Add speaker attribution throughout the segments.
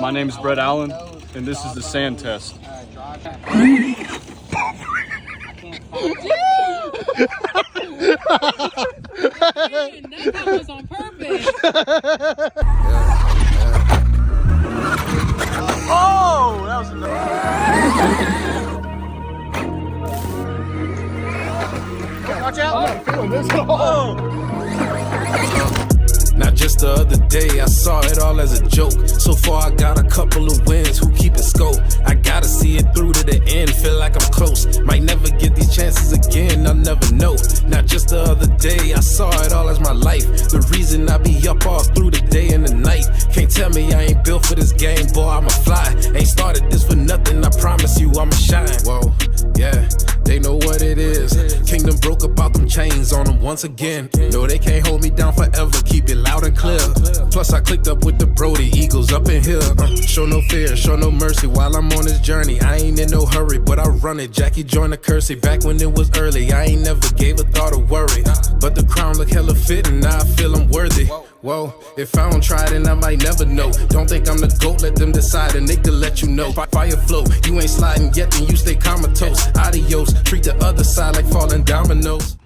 Speaker 1: My name is Brett Allen, and this is the sand test.
Speaker 2: That was on purpose.
Speaker 1: Oh, that was enough. Watch out! I'm feeling this. Oh.
Speaker 3: Not just the other day, I saw it all as a joke. So far I got a couple of wins, who keep it scope. I gotta see it through to the end, feel like I'm close. Might never get these chances again, I'll never know. Not just the other day, I saw it all as my life. The reason I be up all through the day and the night. Can't tell me I ain't built for this game, boy, I'ma fly. Ain't started this for nothing, I promise you I'ma shine. Whoa, yeah, they know what it is. Kingdom broke about them chains on them once again. No, they can't hold me down forever, keep it loud and clear. Plus I clicked up with the Brody Eagles up in here. Show no fear, show no mercy while I'm on this journey. I ain't in no hurry, but I run it. Jackie joined the curse back when it was early. I ain't never gave a thought of worry, but the crown look hella fitting, now I feel I'm worthy. Whoa, if I don't try then I might never know. Don't think I'm the GOAT, let them decide and they can let you know. Fire flow, you ain't sliding yet, then you stay comatose. Adios, treat the other side like falling dominoes.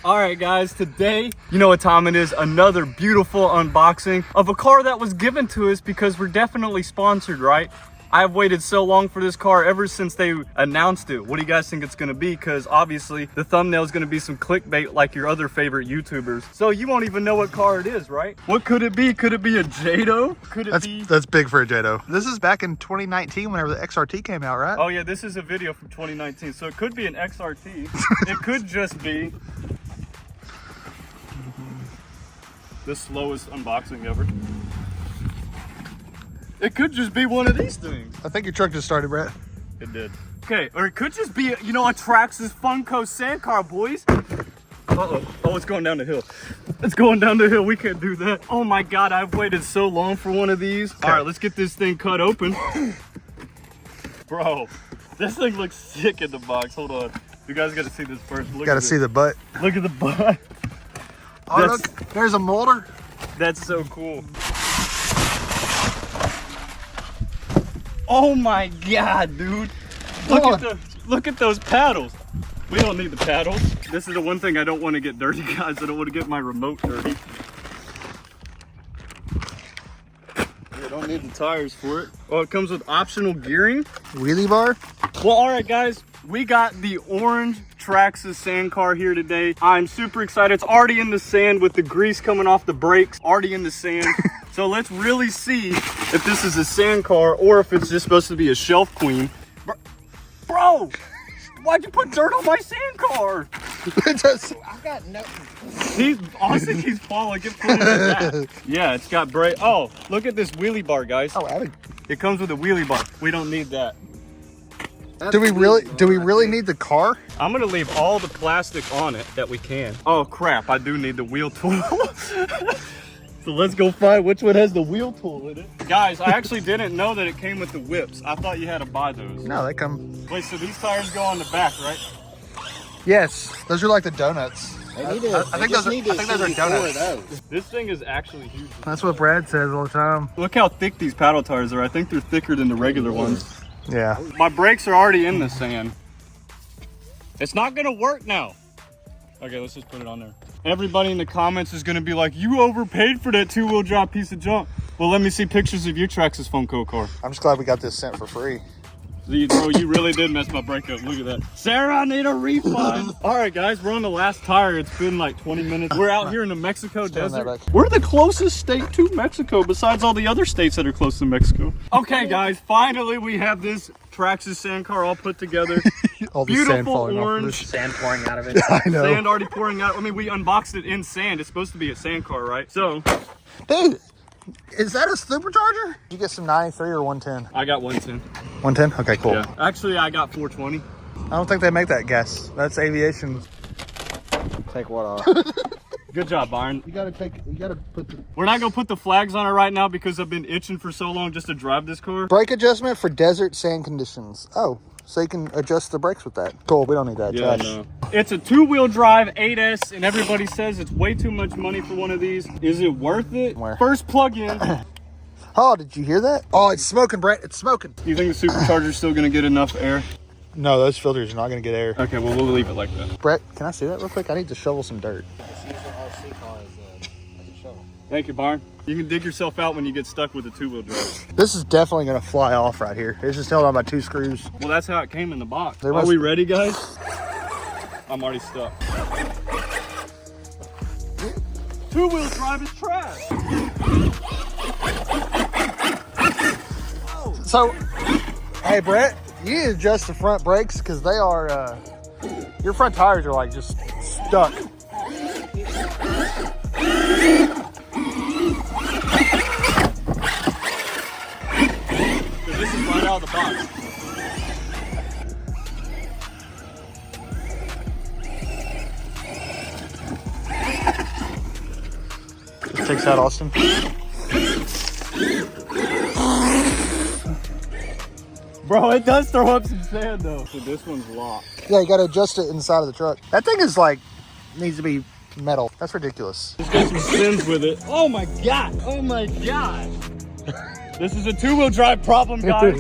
Speaker 1: All right, guys, today, you know what time it is, another beautiful unboxing of a car that was given to us because we're definitely sponsored, right? I've waited so long for this car ever since they announced it. What do you guys think it's gonna be? Because obviously the thumbnail is gonna be some clickbait like your other favorite YouTubers. So you won't even know what car it is, right? What could it be? Could it be a Jado? Could it be?
Speaker 4: That's big for a Jado. This is back in 2019 whenever the XRT came out, right?
Speaker 1: Oh yeah, this is a video from 2019. So it could be an XRT. It could just be the slowest unboxing ever. It could just be one of these things.
Speaker 4: I think your truck just started, Brett.
Speaker 1: It did. Okay, or it could just be, you know, a Traxxas Funco Sand Car, boys. Uh-oh. Oh, it's going down the hill. It's going down the hill. We can't do that. Oh my God, I've waited so long for one of these. Okay. All right, let's get this thing cut open. Bro, this thing looks sick in the box. Hold on. You guys got to see this first. Look,
Speaker 4: gotta see the butt.
Speaker 1: Look at the butt.
Speaker 4: Oh, look, there's a molder.
Speaker 1: That's so cool. Oh my God, dude. Look at those paddles. We don't need the paddles. This is the one thing I don't want to get dirty, guys. I don't want to get my remote dirty. I don't need the tires for it. Oh, it comes with optional gearing.
Speaker 4: Wheelie bar.
Speaker 1: Well, all right, guys. We got the orange Traxxas Sand Car here today. I'm super excited. It's already in the sand with the grease coming off the brakes. Already in the sand. So let's really see if this is a sand car or if it's just supposed to be a shelf queen. Bro, why'd you put dirt on my sand car?
Speaker 4: I got nothing.
Speaker 1: Honestly, he's falling. Get put into that. Yeah, it's got brake. Oh, look at this wheelie bar, guys.
Speaker 4: Oh,
Speaker 1: it comes with a wheelie bar. We don't need that.
Speaker 4: Do we really need the car?
Speaker 1: I'm gonna leave all the plastic on it that we can. Oh crap, I do need the wheel tool. So let's go find which one has the wheel tool in it. Guys, I actually didn't know that it came with the whips. I thought you had to buy those.
Speaker 4: No, they come.
Speaker 1: Wait, so these tires go on the back, right?
Speaker 4: Yes, those are like the donuts. I think those are donuts.
Speaker 1: This thing is actually huge.
Speaker 4: That's what Brad says all the time.
Speaker 1: Look how thick these paddle tires are. I think they're thicker than the regular ones.
Speaker 4: Yeah.
Speaker 1: My brakes are already in the sand. It's not gonna work now. Okay, let's just put it on there. Everybody in the comments is gonna be like, you overpaid for that two-wheel drive piece of junk. Well, let me see pictures of your Traxxas Funco car.
Speaker 4: I'm just glad we got this sent for free.
Speaker 1: Bro, you really did mess my brake up. Look at that. Sarah, I need a refund. All right, guys, we're on the last tire. It's been like 20 minutes. We're out here in the Mexico desert. We're the closest state to Mexico besides all the other states that are close to Mexico. Okay, guys, finally we have this Traxxas Sand Car all put together.
Speaker 4: All the
Speaker 1: beautiful
Speaker 4: sand falling
Speaker 1: orange.
Speaker 4: off of
Speaker 2: Sand pouring out of it.
Speaker 4: I know.
Speaker 1: Sand already pouring out. I mean, we unboxed it in sand. It's supposed to be a sand car, right? So,
Speaker 4: dude, is that a supercharger? Did you get some 93 or 110?
Speaker 1: I got 110.
Speaker 4: 110? Okay, cool.
Speaker 1: Yeah. Actually, I got 420.
Speaker 4: I don't think they make that gas. That's aviation. Take what off?
Speaker 1: Good job, Byron.
Speaker 4: You gotta put the...
Speaker 1: We're not gonna put the flags on it right now because I've been itching for so long just to drive this car.
Speaker 4: Brake adjustment for desert sand conditions. Oh, so you can adjust the brakes with that. Cool, we don't need that.
Speaker 1: Yeah,
Speaker 4: Trash.
Speaker 1: no. It's a 2-wheel drive 8S, and everybody says it's way too much money for one of these. Is it worth it?
Speaker 4: Where?
Speaker 1: First plug-in.
Speaker 4: Oh, did you hear that? Oh, it's smoking, Brett. It's smoking.
Speaker 1: Do you think the supercharger's still gonna get enough air?
Speaker 4: No, those filters are not going to get air.
Speaker 1: Okay, well, we'll leave it like that.
Speaker 4: Brett, can I see that real quick? I need to shovel some dirt.
Speaker 1: Thank you, Byron. You can dig yourself out when you get stuck with a 2-wheel drive.
Speaker 4: This is definitely going to fly off right here. It's just held on by 2 screws.
Speaker 1: Well, that's how it came in the box.
Speaker 4: There
Speaker 1: Are
Speaker 4: must-
Speaker 1: we ready, guys? I'm already stuck. 2-wheel drive is trash.
Speaker 4: So, hey, Brett, you need to adjust the front brakes because they are, your front tires are like just stuck.
Speaker 1: This is right out of the box.
Speaker 4: Just takes out Austin.
Speaker 1: Bro, it does throw up some sand though. So this one's locked.
Speaker 4: Yeah, you got to adjust it inside of the truck. That thing is like, needs to be metal. That's ridiculous.
Speaker 1: Let's get some spins with it. Oh my God. Oh my God. This is a 2-wheel drive problem, guys.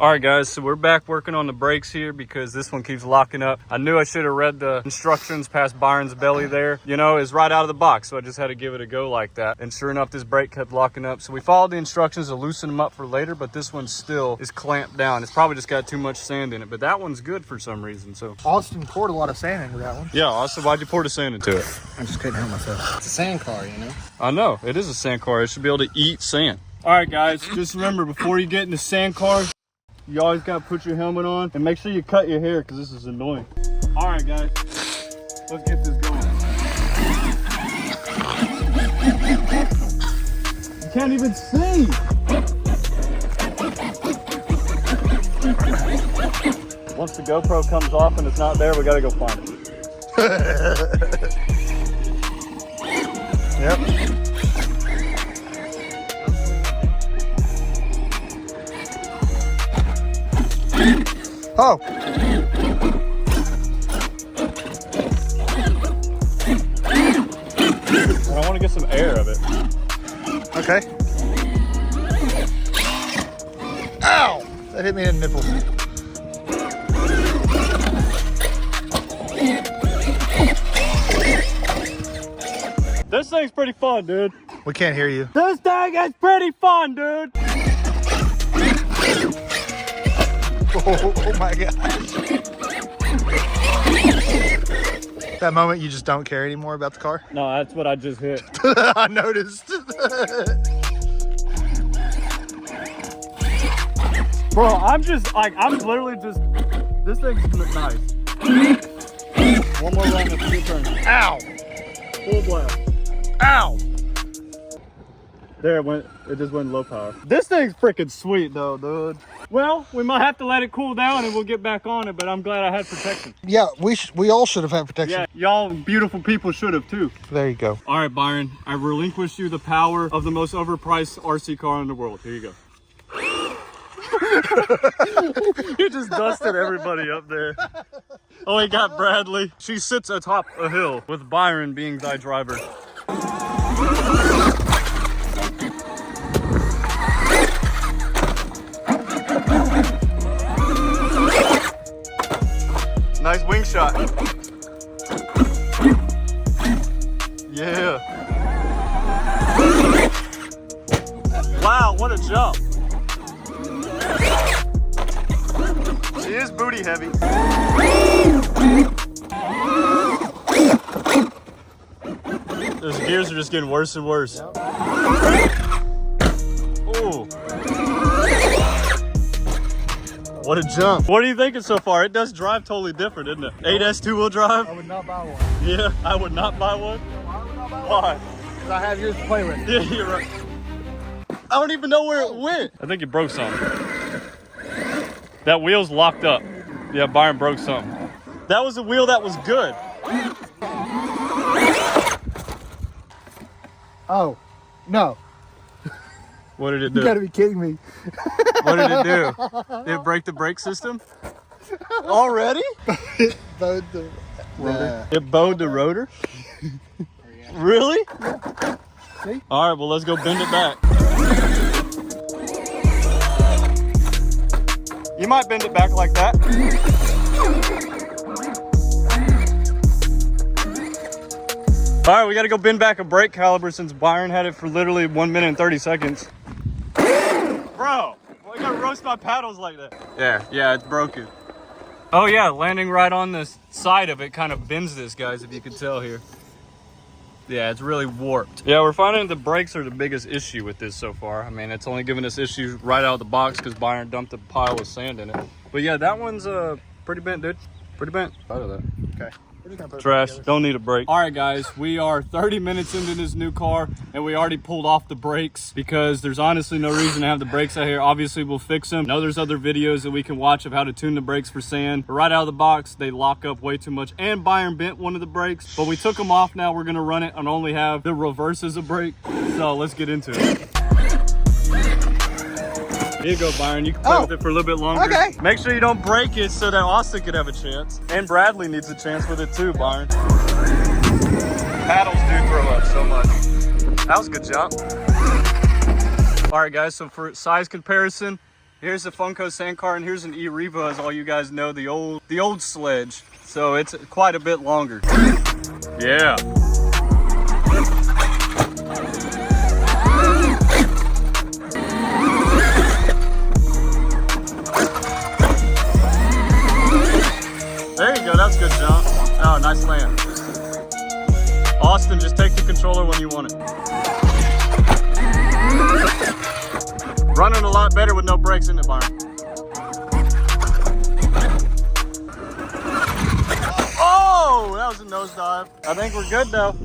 Speaker 1: All right, guys, so we're back working on the brakes here because this one keeps locking up. I knew I should have read the instructions past Byron's belly there. You know, it's right out of the box, so I just had to give it a go like that. And sure enough, this brake kept locking up. So we followed the instructions to loosen them up for later, but this one still is clamped down. It's probably just got too much sand in it, but that one's good for some reason, so.
Speaker 4: Austin poured a lot of sand into that one.
Speaker 1: Yeah, Austin, why'd you pour the sand into it?
Speaker 4: I just couldn't help myself. It's a sand car, you know?
Speaker 1: I know, it is a sand car. It should be able to eat sand. All right, guys, just remember, before you get in the sand car, you always gotta put your helmet on and make sure you cut your hair because this is annoying. All right, guys, let's get this going. You can't even see. Once the GoPro comes off and it's not there, we gotta go find it.
Speaker 4: Yep. Oh.
Speaker 1: I want to get some air of it.
Speaker 4: Okay. Ow! That hit me in the nipple.
Speaker 1: This thing's pretty fun, dude.
Speaker 4: We can't hear you.
Speaker 1: This thing is pretty fun, dude.
Speaker 4: Oh my gosh. That moment you just don't care anymore about the car?
Speaker 1: No, that's what I just hit.
Speaker 4: I noticed.
Speaker 1: Bro, I'm literally just, this thing's nice. One more round of 2 turns.
Speaker 4: Ow!
Speaker 1: Full blast.
Speaker 4: Ow!
Speaker 1: There it went, it just went low power. This thing's freaking sweet though, dude. Well, we might have to let it cool down and we'll get back on it, but I'm glad I had protection.
Speaker 4: Yeah, we all should have had protection.
Speaker 1: Yeah, y'all beautiful people should have too.
Speaker 4: There you go.
Speaker 1: All right, Byron, I relinquish you the power of the most overpriced RC car in the world. Here you go. You just dusted everybody up there. Oh, we got Bradley. She sits atop a hill with Byron being thy driver. Nice wing shot. Yeah. Wow, what a jump. She is booty heavy. Those gears are just getting worse and worse. Ooh. What a jump. What are you thinking so far? It does drive totally different, isn't it? 8S 2-wheel drive?
Speaker 4: I would not buy one.
Speaker 1: Yeah, I would not buy one.
Speaker 4: I would not buy one.
Speaker 1: Why?
Speaker 4: Because I have yours to play with.
Speaker 1: Yeah, you're right. I don't even know where it went. I think you broke something. That wheel's locked up. Yeah, Byron broke something. That was a wheel that was good.
Speaker 4: Oh, no.
Speaker 1: What did it
Speaker 4: You
Speaker 1: do?
Speaker 4: gotta be kidding me.
Speaker 1: What did it do? Did it break the brake system? Already?
Speaker 4: Bowed the rotor.
Speaker 1: It bowed the rotor? Really?
Speaker 4: See?
Speaker 1: All right, well, let's go bend it back. You might bend it back like that. All right, we got to go bend back a brake caliper since Byron had it for literally 1 minute and 30 seconds. Bro, why you gotta roast my paddles like that? Yeah, it's broken. Oh yeah, landing right on the side of it kind of bends this, guys, if you can tell here. Yeah, it's really warped. Yeah, we're finding the brakes are the biggest issue with this so far. I mean, it's only giving us issues right out of the box because Byron dumped a pile of sand in it. But yeah, that one's pretty bent, dude. Pretty bent. Out of that.
Speaker 4: Okay. We're just gonna put it
Speaker 1: Trash.
Speaker 4: together.
Speaker 1: Don't need a brake. All right, guys, we are 30 minutes into this new car and we already pulled off the brakes because there's honestly no reason to have the brakes out here. Obviously, we'll fix them. I know there's other videos that we can watch of how to tune the brakes for sand. But right out of the box, they lock up way too much. And Byron bent one of the brakes, but we took them off. Now we're gonna run it and only have the reverse as a brake. So let's get into it. Here you go, Byron. You can play with it for a little bit longer.
Speaker 4: Okay.
Speaker 1: Make sure you don't break it so that Austin could have a chance. And Bradley needs a chance with it too, Byron. Paddles do throw up so much. That was a good jump. All right, guys, so for size comparison, here's the Funco Sand Car and here's an E-Revo, as all you guys know, the old sledge. So it's quite a bit longer. Yeah. There you go, that's a good jump. Oh, nice land. Austin, just take the controller when you want it. Running a lot better with no brakes in it, Byron. Oh, that was a nosedive. I think we're good though.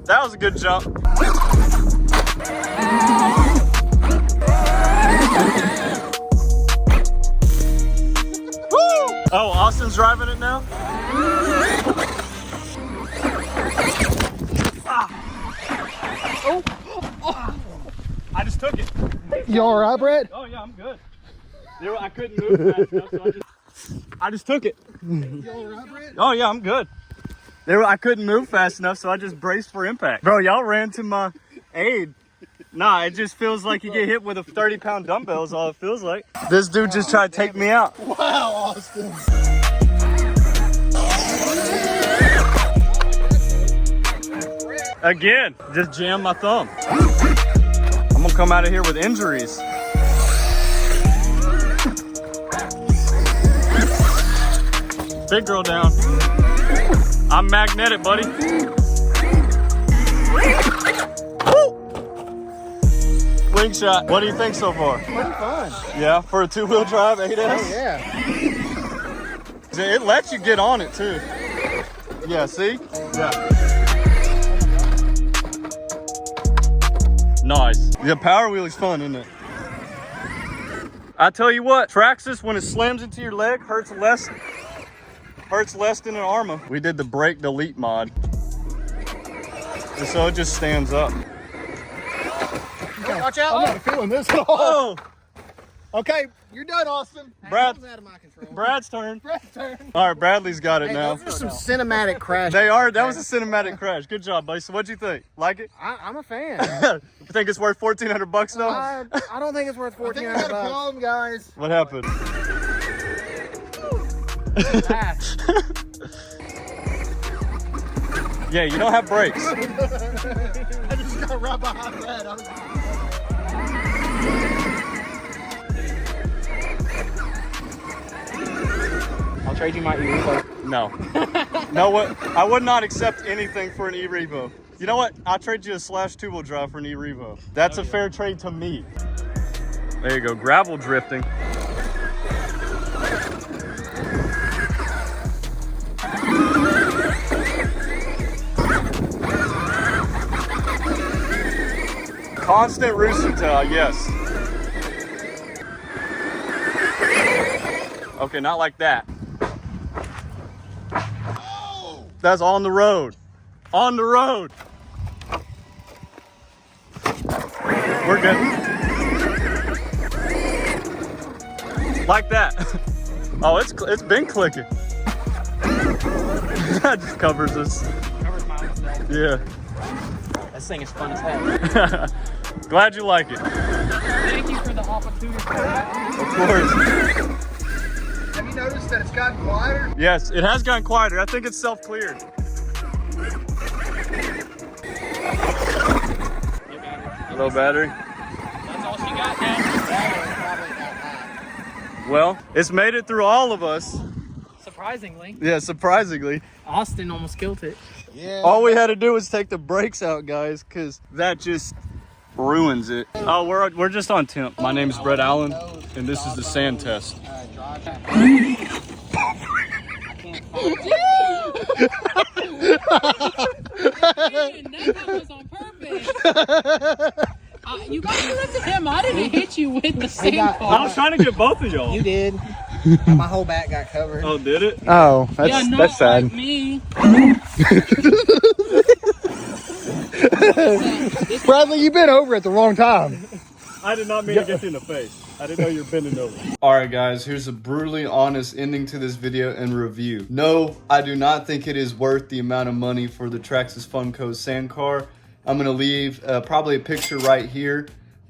Speaker 1: That was a good jump. Oh, Austin's driving it now? Oh. I just took it.
Speaker 4: You all right, Brett?
Speaker 1: Oh yeah, I'm good. I couldn't move fast enough, so I just took it.
Speaker 4: You all right, Brett?
Speaker 1: Oh yeah, I'm good. I couldn't move fast enough, so I just braced for impact. Bro, y'all ran to my aid. Nah, it just feels like you get hit with a 30-pound dumbbell is all it feels like. This dude just tried to take me out.
Speaker 4: Wow, Austin.
Speaker 1: Again, just jammed my thumb. I'm gonna come out of here with injuries. Big girl down. I'm magnetic, buddy. Woo! Wing shot. What do you think so far?
Speaker 4: Pretty fun.
Speaker 1: Yeah, for a two-wheel drive 8S?
Speaker 4: Oh, yeah.
Speaker 1: It lets you get on it too. Yeah, see? Yeah. Nice. The power wheel is fun, isn't it? I tell you what, Traxxas, when it slams into your leg, hurts less than an Arma. We did the brake delete mod. And so it just stands up.
Speaker 4: Okay. Watch out. I'm not feeling this at all.
Speaker 1: Oh!
Speaker 4: Okay, you're done, Austin.
Speaker 1: Brad,
Speaker 4: That was out of my control.
Speaker 1: Brad's turn.
Speaker 4: Brad's turn.
Speaker 1: All right, Bradley's got it now.
Speaker 4: Those are some cinematic crashes.
Speaker 1: They are. That was a cinematic crash. Good job, buddy. So what'd you think? Like it?
Speaker 4: I'm a fan.
Speaker 1: You think it's worth $1,400 though?
Speaker 4: I don't think it's worth $1,400. I think we got a problem, guys.
Speaker 1: What happened? Yeah, you don't have brakes.
Speaker 4: I just got right behind that. I'll trade you my E-Revo.
Speaker 1: No. No, what? I would not accept anything for an E-Revo. You know what? I'll trade you a slash two-wheel drive for an E-Revo. That's a fair trade to me. There you go, gravel drifting. Constant rooster tail, yes. Okay, not like that. That's on the road. On the road. good. Like that. Oh, it's been clicking. That just covers us.
Speaker 2: Covers my own self.
Speaker 1: Yeah.
Speaker 2: This thing is fun as hell.
Speaker 1: Glad you like it.
Speaker 2: Thank you for the opportunity.
Speaker 1: Of course.
Speaker 4: Have you noticed that it's gotten quieter?
Speaker 1: Yes, it has gotten quieter. I think it's self-cleared. Low battery.
Speaker 2: That's all she got now.
Speaker 1: Well, it's made it through all of us.
Speaker 2: Surprisingly.
Speaker 1: Yeah, surprisingly.
Speaker 2: Austin almost killed it.
Speaker 4: Yeah.
Speaker 1: All we had to do was take the brakes out, guys, because that just ruins it. Oh, we're just on temp. My name is Brett Allen, and this is the sand test.
Speaker 2: That was on purpose. You got to look at him. I didn't hit you with the same
Speaker 1: I
Speaker 2: car.
Speaker 1: was trying to get both of y'all.
Speaker 5: You did. And my whole back got covered.
Speaker 1: Oh, did it?
Speaker 4: Oh, that's
Speaker 2: Yeah, not
Speaker 4: that's sad.
Speaker 2: like me.
Speaker 4: Bradley, you've been over at the wrong time.
Speaker 1: I did not mean to get you in the face. I didn't know you were bending over. All right, guys, here's a brutally honest ending to this video and review. No, I do not think it is worth the amount of money for the Traxxas Funco Sand Car. I'm gonna leave probably a picture right here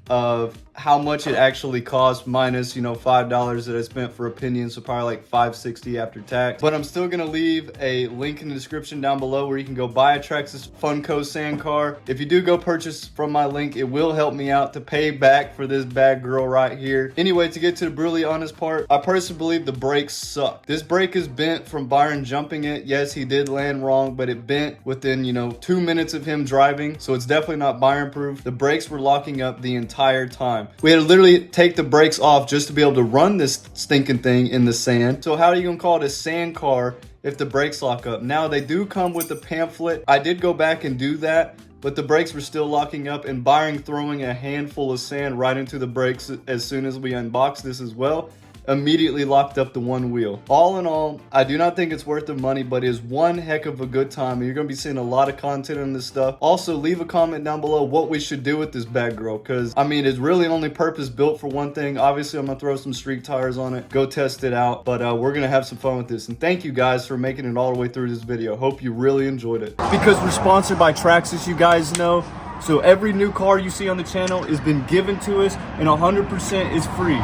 Speaker 1: of how much it actually cost minus, you know, $5 that I spent for opinions, so probably like $5.60 after tax. But I'm still gonna leave a link in the description down below where you can go buy a Traxxas Funco Sand Car. If you do go purchase from my link, it will help me out to pay back for this bad girl right here. Anyway, to get to the brutally honest part, I personally believe the brakes suck. This brake is bent from Byron jumping it. Yes, he did land wrong, but it bent within, you know, 2 minutes of him driving, so it's definitely not Byron proof. The brakes were locking up the entire time. We had to literally take the brakes off just to be able to run this stinking thing in the sand. So how are you gonna call it a sand car if the brakes lock up? Now, they do come with a pamphlet. I did go back and do that, but the brakes were still locking up, and Byron throwing a handful of sand right into the brakes as soon as we unboxed this as well immediately locked up the one wheel. All in all, I do not think it's worth the money, but it is one heck of a good time, and you're gonna be seeing a lot of content on this stuff. Also, leave a comment down below what we should do with this bad girl, because I mean, it's really only purpose built for one thing. Obviously, I'm gonna throw some street tires on it, go test it out, but we're gonna have some fun with this. And thank you guys for making it all the way through this video. Hope you really enjoyed it. Because we're sponsored by Traxxas, you guys know, so every new car you see on the channel has been given to us, and 100% is free.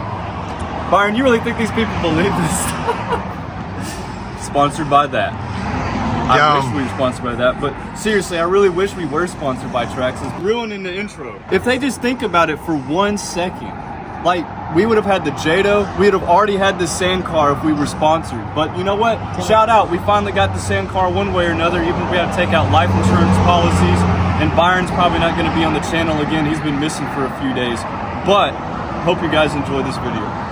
Speaker 1: Byron, you really think these people believe this? Sponsored by that. I wish we were sponsored by that, but seriously, I really wish we were sponsored by Traxxas. Ruining the intro. If they just think about it for 1 second, like, we would have had the Jado, we would have already had the Sand Car if we were sponsored. But you know what? Shout out, we finally got the Sand Car one way or another, even if we had to take out life insurance policies, and Byron's probably not gonna be on the channel again. He's been missing for a few days. But, hope you guys enjoyed this video.